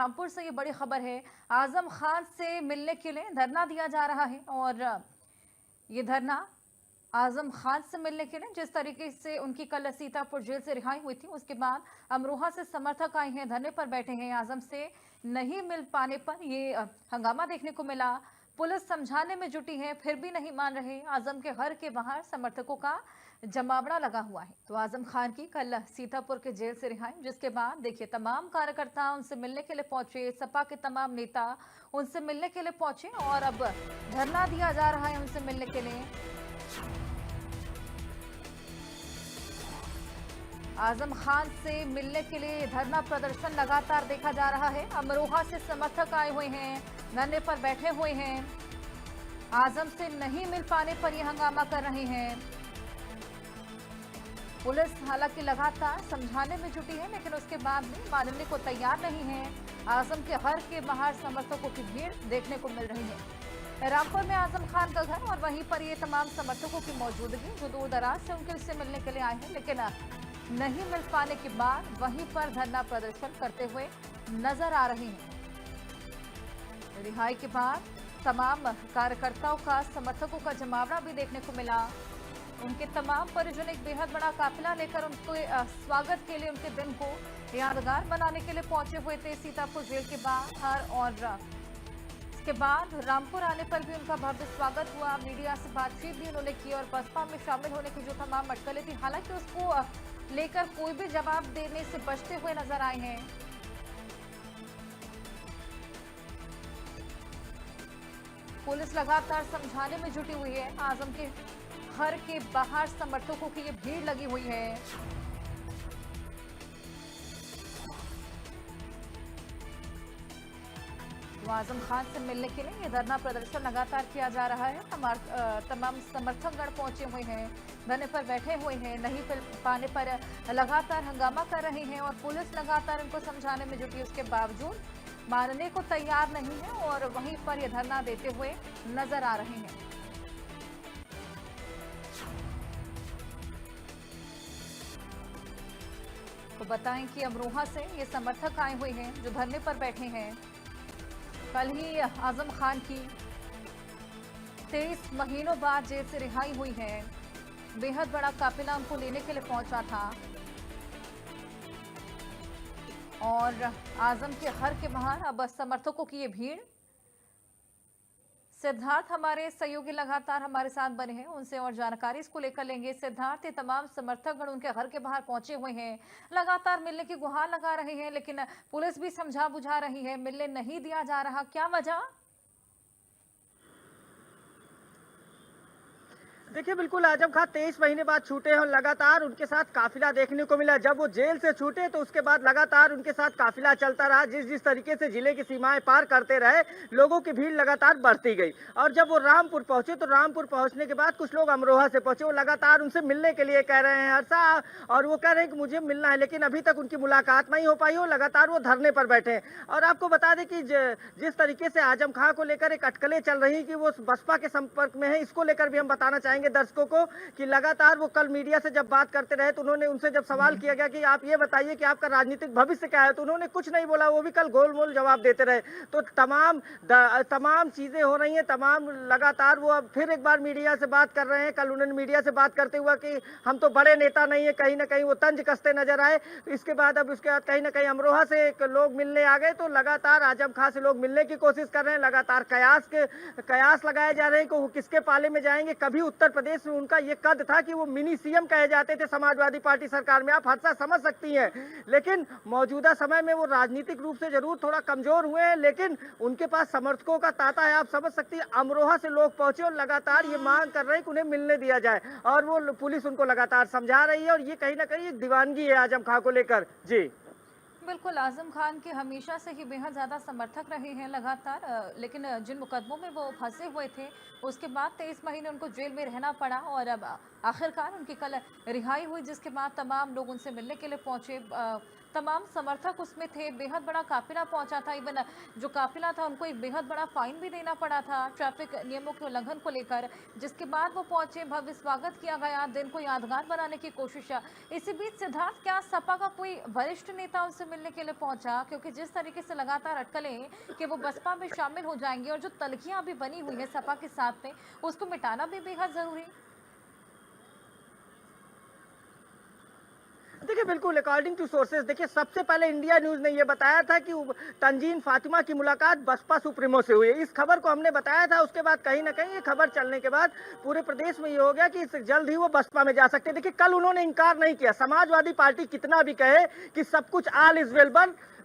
रामपुर से ये बड़ी खबर है। आजम खान से मिलने के लिए धरना दिया जा रहा है और ये धरना आजम खान से मिलने के लिए, जिस तरीके से उनकी कल सीतापुर जेल से रिहाई हुई थी, उसके बाद अमरोहा से समर्थक आए हैं, धरने पर बैठे हैं। आजम से नहीं मिल पाने पर ये हंगामा देखने को मिला। पुलिस समझाने में जुटी है, फिर भी नहीं मान रहे। आजम के घर के बाहर समर्थकों का जमावड़ा लगा हुआ है। तो आजम खान की कल सीतापुर के जेल से रिहाई, जिसके बाद देखिए तमाम कार्यकर्ता उनसे मिलने के लिए पहुंचे, सपा के तमाम नेता उनसे मिलने के लिए पहुंचे और अब धरना दिया जा रहा है उनसे मिलने के लिए। आजम खान से मिलने के लिए धरना प्रदर्शन लगातार देखा जा रहा है। अमरोहा से समर्थक आए हुए हैं, धरने पर बैठे हुए हैं। आजम से नहीं मिल पाने पर यह हंगामा कर रहे हैं। पुलिस हालांकि लगातार समझाने में जुटी है, लेकिन उसके बाद भी मानने को तैयार नहीं है। आजम के घर के बाहर समर्थकों की भीड़ देखने को मिल रही है। रामपुर में आजम खान का घर और वहीं पर ये तमाम समर्थकों की मौजूदगी, जो दूर दराज से उनके से मिलने के लिए आए हैं, लेकिन नहीं मिल पाने के बाद वहीं पर धरना प्रदर्शन करते हुए नजर आ रहे हैं। रिहाई के बाद तमाम कार्यकर्ताओं का, समर्थकों का जमावड़ा भी देखने को मिला। उनके तमाम परिजन एक बेहद बड़ा काफिला लेकर उनके स्वागत के लिए, उनके दिन को यादगार बनाने के लिए पहुंचे हुए थे सीतापुर जेल के बाहर। और इसके बाद रामपुर आने पर भी उनका भव्य स्वागत हुआ। मीडिया से बातचीत भी उन्होंने की और बसपा में शामिल होने की जो तमाम अटकलें थी, हालांकि उसको लेकर कोई भी जवाब देने से बचते हुए नजर आए हैं। पुलिस लगातार समझाने में जुटी हुई है। आजम के घर के बाहर समर्थकों की ये भीड़ लगी हुई है। तो आजम खान से मिलने के लिए ये धरना प्रदर्शन लगातार किया जा रहा है। तमाम समर्थकगण पहुंचे हुए हैं, धरने पर बैठे हुए हैं। नहीं मिल पाने पर लगातार हंगामा कर रहे हैं और पुलिस लगातार इनको समझाने में जुटी, उसके बावजूद मानने को तैयार नहीं है और वहीं पर यह धरना देते हुए नजर आ रहे हैं। तो बताएं कि अमरोहा से ये समर्थक आए हुए हैं जो धरने पर बैठे हैं। कल ही आजम खान की 23 महीनों बाद जेल से रिहाई हुई है। बेहद बड़ा काफिला उनको लेने के लिए पहुंचा था और आजम के घर के बाहर अब समर्थकों की ये भीड़। सिद्धार्थ हमारे सहयोगी लगातार हमारे साथ बने हैं, उनसे और जानकारी इसको लेकर लेंगे। सिद्धार्थ, ये तमाम समर्थकगण उनके घर के बाहर पहुंचे हुए हैं, लगातार मिलने की गुहार लगा रहे हैं, लेकिन पुलिस भी समझा बुझा रही है, मिलने नहीं दिया जा रहा। क्या वजह? देखिए, बिल्कुल आजम खान 23 महीने बाद छूटे हैं और लगातार उनके साथ काफिला देखने को मिला। जब वो जेल से छूटे तो उसके बाद लगातार उनके साथ काफिला चलता रहा। जिस जिस तरीके से जिले की सीमाएं पार करते रहे, लोगों की भीड़ लगातार बढ़ती गई और जब वो रामपुर पहुंचे तो रामपुर पहुंचने के बाद कुछ लोग अमरोहा से पहुंचे। वो लगातार उनसे मिलने के लिए कह रहे हैं हर्षा, और वो कह रहे हैं कि मुझे मिलना है, लेकिन अभी तक उनकी मुलाकात नहीं हो पाई हो। लगातार वो धरने पर बैठे हैं और आपको बता दें कि जिस तरीके से आजम खान को लेकर एक अटकलें चल रही कि वो बसपा के संपर्क में है, इसको लेकर भी हम बताना चाहेंगे दर्शकों को कि लगातार वो कल मीडिया से जब बात करते रहे तो उन्होंने उनसे जब सवाल किया गया कि आप ये बताइए कि आपका राजनीतिक भविष्य क्या है, तो उन्होंने कुछ नहीं बोला। वो भी कल गोलमोल जवाब देते रहे। तो तमाम चीजें हो रही हैं, तमाम लगातार वो अब फिर एक बार मीडिया से बात कर रहे हैं। कल उन्होंने मीडिया से बात करते हुए कि हम तो बड़े नेता नहीं है, कहीं ना कहीं वो तंज कसते नजर आए। इसके बाद अब उसके बाद कहीं ना कहीं अमरोहा से लोग मिलने आ गए, तो लगातार आजम खान से लोग मिलने की कोशिश कर रहे हैं। लगातार कयास लगाए जा रहे हैं कि वो किसके पाले में जाएंगे। कभी उत्तर प्रदेश में उनका ये कद था कि वो मिनी सीएम कहे जाते थे समाजवादी पार्टी सरकार में, आप हादसा समझ सकती हैं। लेकिन मौजूदा समय में वो राजनीतिक रूप से जरूर थोड़ा कमजोर हुए हैं, लेकिन उनके पास समर्थकों का तांता है, आप समझ सकती हैं। अमरोहा से लोग पहुंचे और लगातार ये मांग कर रहे हैं कि उन्हें मिलने दिया जाए और वो पुलिस उनको लगातार समझा रही है और ये कहीं ना कहीं एक दीवानगी है आजम खान को लेकर। जी बिल्कुल, आजम खान के हमेशा से ही बेहद ज़्यादा समर्थक रहे हैं लगातार, लेकिन जिन मुकदमों में वो फंसे हुए थे, उसके बाद 23 महीने उनको जेल में रहना पड़ा और अब आखिरकार उनकी कल रिहाई हुई, जिसके बाद तमाम लोग उनसे मिलने के लिए पहुंचे। तमाम समर्थक उसमें थे, बेहद बड़ा काफिला पहुंचा था। इवन जो काफिला था उनको एक बेहद बड़ा फाइन भी देना पड़ा था ट्रैफिक नियमों के उल्लंघन को लेकर, जिसके बाद वो पहुंचे। भव्य स्वागत किया गया, दिन को यादगार बनाने की कोशिश। इसी बीच सिद्धार्थ, क्या सपा का कोई वरिष्ठ नेता उनसे मिलने के लिए पहुंचा? क्योंकि जिस तरीके से लगातार अटकलें कि वो बसपा में शामिल हो जाएंगे और जो तलखियां अभी बनी हुई है सपा के साथ में, उसको मिटाना भी बेहद जरूरी। देखिए बिल्कुल अकॉर्डिंग टू सोर्सेज, देखिए सबसे पहले इंडिया न्यूज ने यह बताया था कि तंजीन फातिमा की मुलाकात बसपा सुप्रीमो से हुई है। इस खबर को हमने बताया था, उसके बाद कहीं ना कहीं ये खबर चलने के बाद पूरे प्रदेश में ये हो गया कि जल्द ही वो बसपा में जा सकते हैं। देखिए कल उन्होंने इनकार नहीं किया, समाजवादी पार्टी कितना भी कहे कि सब कुछ ऑल इज वेल,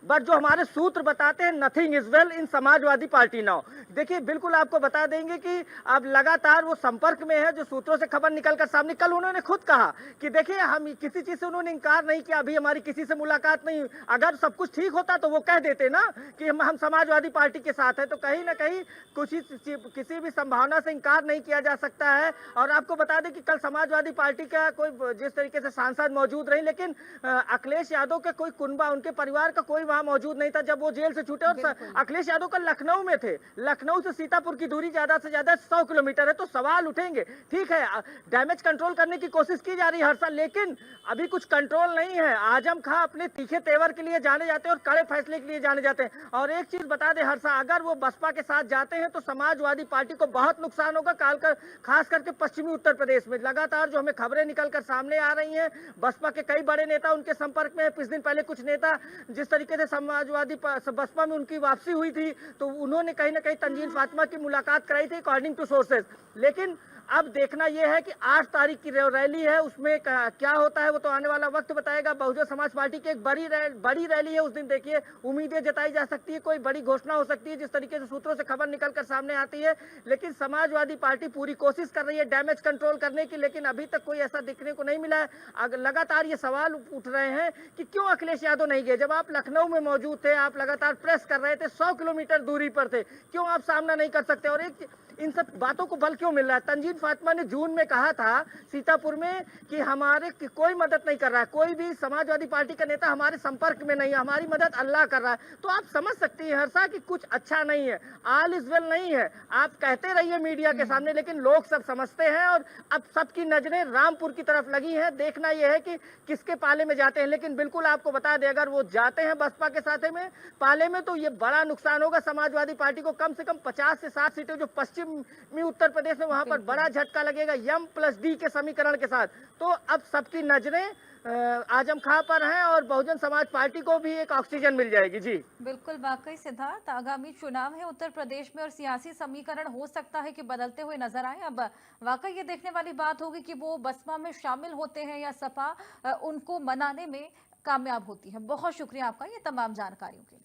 बट जो हमारे सूत्र बताते हैं nothing is well in Samajwadi party now. देखिए बिल्कुल आपको बता देंगे कि अब लगातार वो संपर्क में है, जो सूत्रों से खबर निकलकर सामने। कल उन्होंने खुद कहा कि देखिए हम किसी चीज से उन्होंने इनकार नहीं किया, अभी हमारी किसी से मुलाकात नहीं हुई। अगर सब कुछ ठीक होता तो वो कह देते ना कि हम समाजवादी पार्टी के साथ है। तो कहीं ना कहीं किसी भी संभावना से इनकार नहीं किया जा सकता है। और आपको बता दें कि कल समाजवादी पार्टी का कोई जिस तरीके से सांसद मौजूद रही, लेकिन अखिलेश यादव के कोई कुनबा, उनके परिवार का कोई वहां मौजूद नहीं था जब वो जेल से छूटे। और अखिलेश यादव का लखनऊ में थे, लखनऊ से सीतापुर की दूरी ज्यादा से ज्यादा 100 किलोमीटर है। तो सवाल उठेंगे, ठीक है डैमेज कंट्रोल करने की कोशिश की जा रही है हर साल, लेकिन अभी कुछ कंट्रोल नहीं है। आजम खां अपने तीखे तेवर के लिए जाने जाते हैं और कड़े फैसले के लिए जाने जाते हैं। और एक चीज बता दें हर्षा, अगर वो बसपा के साथ जाते हैं तो समाजवादी पार्टी को बहुत नुकसान होगा, खास करके पश्चिमी उत्तर प्रदेश में। लगातार जो हमें खबरें निकलकर सामने आ रही हैं, बसपा के कई बड़े नेता उनके संपर्क में है। कुछ दिन पहले कुछ नेता जिस तरीके से समाजवादी बसपा में उनकी वापसी हुई थी, तो उन्होंने कहीं ना कहीं तंजीन फातिमा की मुलाकात कराई थी अकॉर्डिंग टू सोर्सेज। लेकिन अब देखना यह है कि 8 तारीख की रैली है, उसमें क्या होता है वो तो आने वाला वक्त बताएगा। बहुजन समाज पार्टी की एक बड़ी रैली है, उस दिन देखिए उम्मीदें जताई जा सकती है, कोई बड़ी घोषणा हो सकती है जिस तरीके से सूत्रों से खबर निकलकर सामने आती है। लेकिन समाजवादी पार्टी पूरी कोशिश कर रही है डैमेज कंट्रोल करने की, लेकिन अभी तक कोई ऐसा दिखने को नहीं मिला है। लगातार ये सवाल उठ रहे हैं कि क्यों अखिलेश यादव नहीं गए। जब आप लखनऊ में मौजूद थे, आप लगातार प्रेस कर रहे थे, 100 किलोमीटर दूरी पर थे, क्यों आप सामना नहीं कर सकते? और एक इन सब बातों को बल क्यों मिल रहा है? तंजीन फातिमा ने जून में कहा था सीतापुर में कि हमारे कोई मदद नहीं कर रहा है, कोई भी समाजवादी पार्टी का नेता हमारे संपर्क में नहीं है, हमारी मदद अल्लाह कर रहा है। तो आप समझ सकती हैं हर्षा कि कुछ अच्छा नहीं है, ऑल इज वेल नहीं है। आप कहते रहिए मीडिया के सामने, लेकिन लोग सब समझते हैं और अब सबकी नजरें रामपुर की तरफ लगी हैं। देखना यह है कि किसके पाले में जाते हैं। लेकिन बिल्कुल आपको बता दें, अगर वो जाते हैं बसपा के साथ में पाले में, तो ये बड़ा नुकसान होगा समाजवादी पार्टी को। कम से कम 50 से 60 सीटें जो पश्चिमी उत्तर प्रदेश में, वहां पर बड़ा झटका लगेगा M+D के समीकरण के साथ। तो अब सबकी नजरें आजम खां पर हैं और बहुजन समाज पार्टी को भी एक ऑक्सीजन मिल जाएगी। जी बिल्कुल, वाकई सिद्धार्थ, आगामी चुनाव है उत्तर प्रदेश में और सियासी समीकरण हो सकता है कि बदलते हुए नजर आए। अब वाकई ये देखने वाली बात होगी कि वो बसपा में शामिल होते हैं या सपा उनको मनाने में कामयाब होती है। बहुत शुक्रिया आपका ये तमाम जानकारियों के लिए।